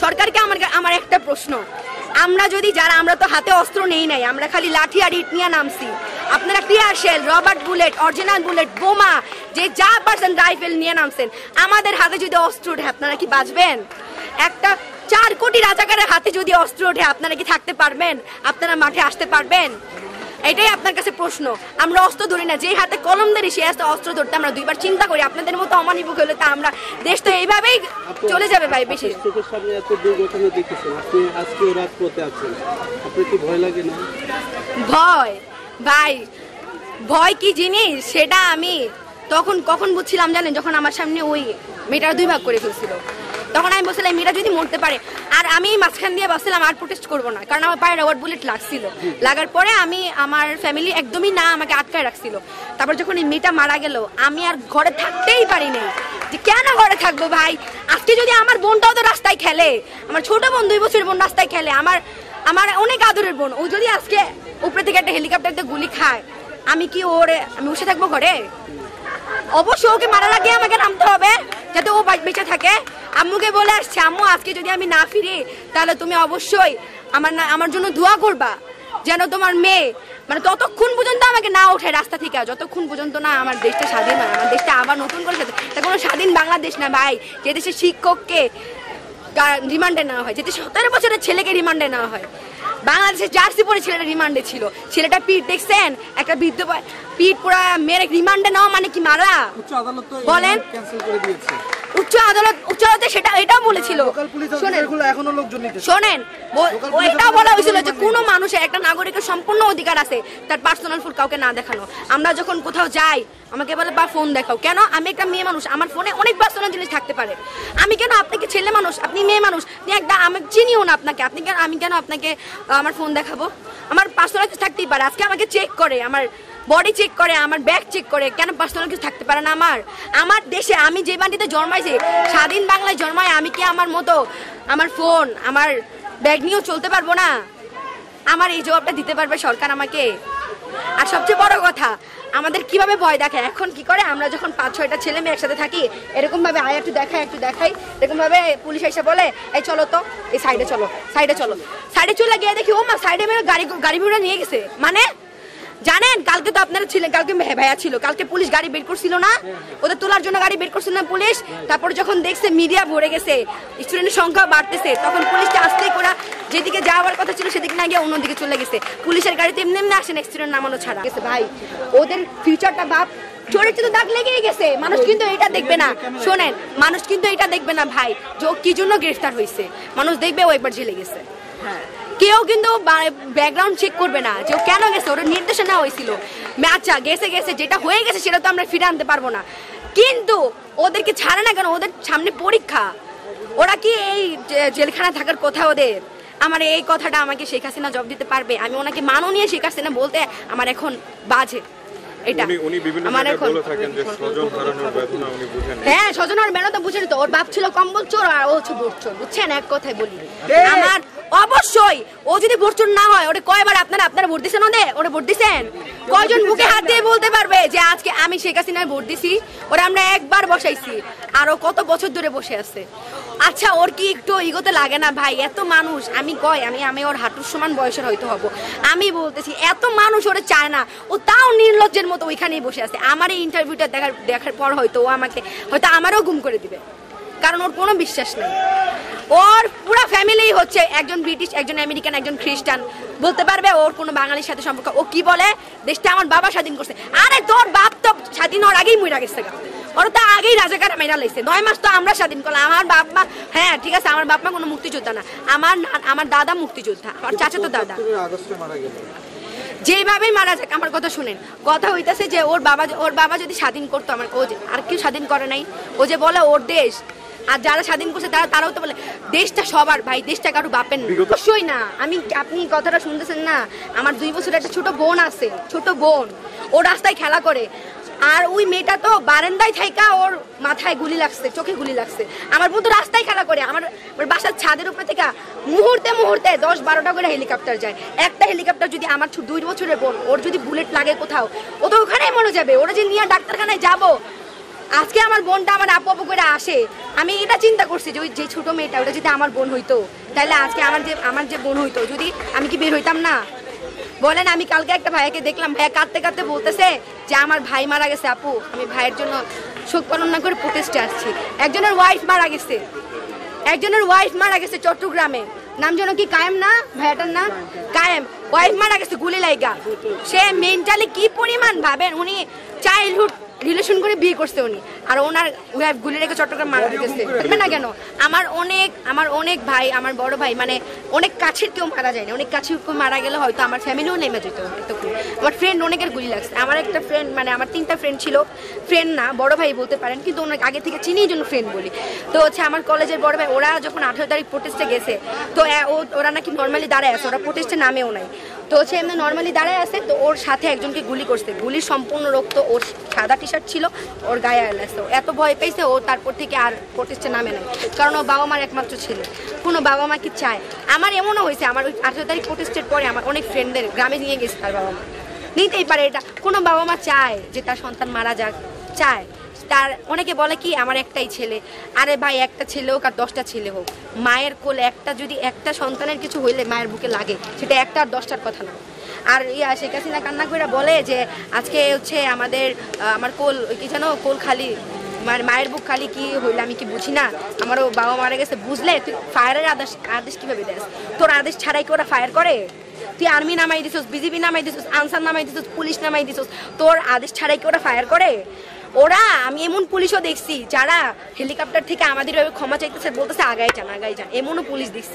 সরকারকে আমার একটা প্রশ্ন, আমরা যদি যারা আমরা তো হাতে অস্ত্র নেই নাই, আমরা খালি লাঠি আর ইট নিয়ে নামছি, আপনারা tear shell, rubber bullet, original bullet, বোমা, যে যা পারছেন রাইফেল নিয়ে নামছেন, আমাদের হাতে যদি অস্ত্র ওঠে আপনারা কি বাঁচবেন? একটা 4 কোটি রাজাকারের হাতে যদি অস্ত্র ওঠে আপনারা কি থাকতে পারবেন? আপনারা মাঠে আসতে পারবেন? এটাই আপনার কাছে প্রশ্ন। আমরা অস্ত্র ধরি না, যে হাতে কলম ধরি সে হাতে অস্ত্র ধরতে আমরা 2বার চিন্তা করি। আপনাদের মতো অমানিক হলে তা আমরা দেশ তো এইভাবেই চলে যাবে ভাই। বেশি চোখের সামনে এত দুর্ঘটনা দেখতেছেন, আপনি আজকে রাজপথে আছেন, আপনার কি ভয় লাগে না? ভয় ভাই, ভয় কি জিনিস সেটা আমি কখন বুঝছিলাম জানেন, যখন আমার সামনে ওই মেয়েটার 2 ভাগ করে ফেলছিল, তখন আমি বলছিলাম মেয়েটা যদি মরতে পারে। আর আমি মাঝখান দিয়ে বলছিলাম আর প্রোটেস্ট করবো না, কারণ আমার পায়ে রবার্ট বুলেট লাগছিল। লাগার পরে আমি আমার ফ্যামিলি একদমই না আমাকে আটকায় রাখছিল। তারপর যখন এই মেয়েটা মারা গেল আমি আর ঘরে থাকতেই পারি নাই, যে কেন ঘরে থাকবো ভাই। আজকে যদি আমার বোনটাও তো রাস্তায় খেলে, আমার ছোট বোন 2 বছরের বোন রাস্তায় খেলে, আমার অনেক আদরের বোন, ও যদি আজকে উপরে থেকে একটা হেলিকপ্টারতে গুলি খায়, আমি বসে থাকবো ঘরে? অবশ্যই ওকে মারার আগে আমাকে নামতে হবে যাতে ও বেঁচে থাকে। আম্মুকে বলে আসছে, আম্মু আজকে যদি আমি না ফিরি তাহলে তুমি অবশ্যই আমার জন্য দোয়া করবা, যেন তোমার মেয়ে মানে ততক্ষণ পর্যন্ত আমাকে না ওঠে রাস্তা থেকে, যতক্ষণ পর্যন্ত না আমার দেশটা স্বাধীন হয়, আমার দেশটা আবার নতুন করে এটা কোনো স্বাধীন বাংলাদেশ না ভাই, যে দেশে শিক্ষককে রিমান্ডে নেওয়া হয়, যেতে 17 বছরের ছেলেকে রিমান্ডে নেওয়া হয়। বাংলাদেশে জার্সি পরে ছেলেটা রিমান্ডে ছিল, ছেলেটা পিঠ দেখছেন, একটা বৃদ্ধ পিঠ পুরা মেরে রিমান্ডে নেওয়া মানে কি মারা? বলেন উচ্চ আদালতে সেটা এটাও বলেছিল। শোনেন, এটা বলা হয়েছিল যে কোনো মানুষের একটা নাগরিকের সম্পূর্ণ অধিকার আছে তার পার্সোনাল ফুল কাউকে না দেখানো। আমরা যখন কোথাও যাই আমাকে বলে বা ফোন দেখাও, কেন? আমি একটা মেয়ে মানুষ, আমার ফোনে অনেক পার্সোনাল জিনিস থাকতে পারে। আমি কেন আপনাকে, ছেলে মানুষ, আপনি মেয়ে মানুষ, আমি চিনিও না আপনাকে, আমি কেন আপনাকে আমার ফোন দেখাবো? আমার পার্সোনাল কিছু থাকতেই পারে। আজকে আমাকে চেক করে, আমার বডি চেক করে, আমার ব্যাগ চেক করে, কেন পার্সোনাল কিছু থাকতে পারে না? আমার দেশে আমি যে বাড়িতে জন্মাইছি, স্বাধীন বাংলায় জন্মায়, আমি কি আমার মতো আমার ফোন আমার ব্যাগ নিয়েও চলতে পারবো না? আমার এই জবাবটা দিতে পারবে সরকার আমাকে? আর সবচেয়ে বড় কথা, আমাদের কিভাবে ভয় দেখায়। এখন কি করে, আমরা যখন 5-6টা ছেলে মেয়ে একসাথে থাকি, এরকম ভাবে একটু দেখাই, এরকম ভাবে পুলিশ এসে বলে এই চলো তো, এই সাইডে চলো, সাইডে চলে গিয়ে দেখি ও মা সাইডে মেরে গাড়ি ভিড়ে নিয়ে গেছে। মানে জানেন, কালকে তো আপনারা ছিলেন, কালকে ভাইয়া ছিল, কালকে পুলিশ গাড়ি বের করছিল না, ওদের তোলার জন্য গাড়ি বের করছিল না পুলিশ। তারপর যখন দেখছে মিডিয়া ভরে গেছে, স্টুডেন্টের সংখ্যা বাড়তেছে, তখন পুলিশটা আসতেই করে যেদিকে যাওয়ার কথা ছিল সেদিকে না গিয়ে অন্যদিকে চলে গেছে। পুলিশের গাড়িতে এমনি আসেন স্টুডেন্ট নামানো ছাড়া গেছে। ভাই ওদের ফিউচারটা ভাব, চরিত্র দাগ লেগেই গেছে। মানুষ কিন্তু এটা দেখবে না, শোনেন, মানুষ কিন্তু এটা দেখবে না ভাই যে কি জন্য গ্রেফতার হয়েছে, মানুষ দেখবে ও একবার জেলে গেছে। হ্যাঁ, কেউ কিন্তু ব্যাকগ্রাউন্ড চেক করবে না যে ও কেন গেছে, ওর নির্দেশনা হয়েছিল। আচ্ছা গেছে, যেটা হয়ে গেছে সেটা তো আমরা ফিরে আনতে পারবো না, কিন্তু ওদেরকে ছাড়ে না কেন? ওদের সামনে পরীক্ষা, ওরা কি এই জেলখানা থাকার কথা ওদের? আমার এই কথাটা আমাকে শেখ হাসিনা জবাব দিতে পারবে। আমি ওনাকে মাননীয় শেখ হাসিনা বলতে আমার এখন বাজে। হ্যাঁ, স্বজন হারানোর বেদনা বুঝেন তো। ওর বাপ ছিল কম্বল চোর আর ও হচ্ছে ভোট চোর, বুঝছেন? এক কথায় বলি, আমার অবশ্যই ও যদি ভোট চোর না হয়, ওরে কয়বার আপনারা ভোট দিচ্ছেন? ওরে ভোট দিচ্ছেন? কয়জন বুকে হাত দিয়ে বলতে পারবে যে আজকে আমি শেখ হাসিনায় ভোট দিছি? ওরা আমরা একবার বসাইছি, আরো কত বছর ধরে বসে আছে। আচ্ছা, ওর কি একটু ইগোতে লাগে না ভাই? এত মানুষ, আমি ওর হাঁটুর সমান বয়সের হয়তো হব, আমি বলতেছি এত মানুষ ওরে চায় না, ও তাও নির্লজ্জের মতো ওইখানেই বসে আছে। আমার এই ইন্টারভিউটা দেখার পর হয়তো ও হয়তো আমারও গুম করে দিবে, কারণ ওর কোনো বিশ্বাস নেই। ওর পুরো ফ্যামিলি হচ্ছে একজন ব্রিটিশ, একজন আমেরিকান, একজন খ্রিস্টান, বলতে পারবে ওর কোনো বাঙালির সাথে সম্পর্ক। ও কি বলে, দেশটা আমার বাবা স্বাধীন করছে। আরে তোর বাপ তো স্বাধীন হওয়ার আগেই মরে গেছে, ওর তো আগেই রাজাকার মেরা লাইছে। 9 মাস তো আমরা স্বাধীন করলাম। আমার বাপ মা, হ্যাঁ ঠিক আছে, আমার বাপ মা কোনো মুক্তিযোদ্ধা না, আমার দাদা মুক্তিযোদ্ধা, আমার চাচাতো দাদা। যেভাবেই মারা যাক, আমার কথা শুনেন, কথা হইতেছে যে ওর বাবা যদি স্বাধীন করতো, ও আর কেউ স্বাধীন করে নাই। ও যে বলে ওর দেশ, আর যারা স্বাধীন করছে তারাও তো বলে দেশটা সবার ভাই, দেশটা কারো বাপের না। অবশ্যই না। আপনি কথাটা শুনতেছেন না? আমার 2 বছরের একটা ছোট বোন আছে, ছোট বোন, ও রাস্তায় খেলা করে, আর ওই মেয়েটা তো বারান্দায় থাইকা ওর মাথায় গুলি লাগছে, চোখে গুলি লাগছে। আমার বোন তো রাস্তায় খেলা করে, আমার বাসার ছাদের উপরে থেকে মুহূর্তে 10-12টা করে হেলিকপ্টার যায়। একটা হেলিকপ্টার যদি আমার 2 বছরের বোন, ওর যদি বুলেট লাগে কোথাও, ও তো ওখানেই মরে যাবে। ওরা যে নিয়ে ডাক্তারখানায় যাবো, আজকে আমার বোনটা আমার আপু আপু করে আসে, আমি এটা চিন্তা করছি যে ওই যে ছোট মেয়েটা ওটা যদি আমার বোন হইতো তাহলে আজকে আমার যে বোন হইতো যদি আমি কি বের হইতাম না বলেন। আমি কালকে একটা ভাইকে দেখলাম, ভাইয়া কাঁদতে কাঁদতে বলতেছে যে আমার ভাই মারা গেছে আপু, আমি ভাইয়ের জন্য শোক পালন না করে প্রোটেস্টে আসছি। একজনের ওয়াইফ মারা গেছে চট্টগ্রামে, নাম যেন কি কায়েম না ভাইয়াটার নাম কায়েম, ওয়াইফ মারা গেছে গুলি লাইগা। সে মেন্টালি কি পরিমাণ ভাবেন, উনি চাইল্ডহুড রিলেশন করে বিয়ে করছে উনি, আর ওনার ওয়াইফ গুলি রেখে চট্টগ্রাম মারা গেছে না কেন। আমার অনেক ভাই, আমার বড় ভাই মানে অনেক কাছের কেউ মারা যায় না, অনেক কাছের কেউ মারা গেলে হয়তো আমার ফ্যামিলিও নেমে যেত। আমার ফ্রেন্ড অনেকের গুলি লাগছে, আমার একটা ফ্রেন্ড মানে আমার 3টা ফ্রেন্ড ছিল, ফ্রেন্ড না বড় ভাই বলতে পারেন, কিন্তু অনেক আগে থেকে চিনি এই জন্য ফ্রেন্ড বলি। তো হচ্ছে আমার কলেজের বড় ভাই, ওরা যখন 18 তারিখ প্রোটেস্টে গেছে তো ওরা নাকি নর্মালি দাঁড়ায় আছে, ওরা প্রোটেস্টে নামেও নাই, তো হচ্ছে এমনি নর্মালি দাঁড়ায় আছে, তো ওর সাথে একজনকে গুলি করছে, গুলির সম্পূর্ণ রক্ত, ওর সাদা টি শার্ট ছিল, ওর গায়ে লাগছে, এত ভয় পেয়েছে ও তারপর থেকে আর প্রোটেস্টে নামে নাই, কারণ ও বাবা মার একমাত্র ছেলে। কোনো বাবা মা কি চায়? আমার এমনও হয়েছে, আমার ওই 18 তারিখ প্রোটেস্টের পরে আমার অনেক ফ্রেন্ডদের গ্রামে নিয়ে গেছে তার বাবা মা, নিতেই পারে এটা, কোনো বাবা মা চায় যে তার সন্তান মারা যাক, চায়। তার অনেকে বলে কি আমার একটাই ছেলে, আরে ভাই একটা ছেলে হোক আর 10টা ছেলে হোক, মায়ের কোলে একটা সন্তানের কিছু হইলে মায়ের বুকে লাগে, সেটা একটা আর 10টার কথা না। আর শেখ হাসিনা কান্না করে বলে যে আজকে হচ্ছে আমার কোল কি যেন কোল খালি, মায়ের বুক খালি, কি হইলে আমি কি বুঝি না, আমারও বাবা মারা গেছে, বুঝলে তুই ফায়ারের আদেশ কিভাবে দেস? তোর আদেশ ছাড়াই কি ওরা ফায়ার করে? তুই আর্মি নামাই দিছিস, বিজিবি নামাই দিছিস, আনসার নামাই দিছিস, পুলিশ নামাই দিছিস, তোর আদেশ ছাড়াই কি ওরা ফায়ার করে? আমি এমন পুলিশও দেখছি যারা হেলিকপ্টার থেকে আমাদের ক্ষমা চাইতেছে, বলতেছে আগাই যান, এমনও পুলিশ দেখছি।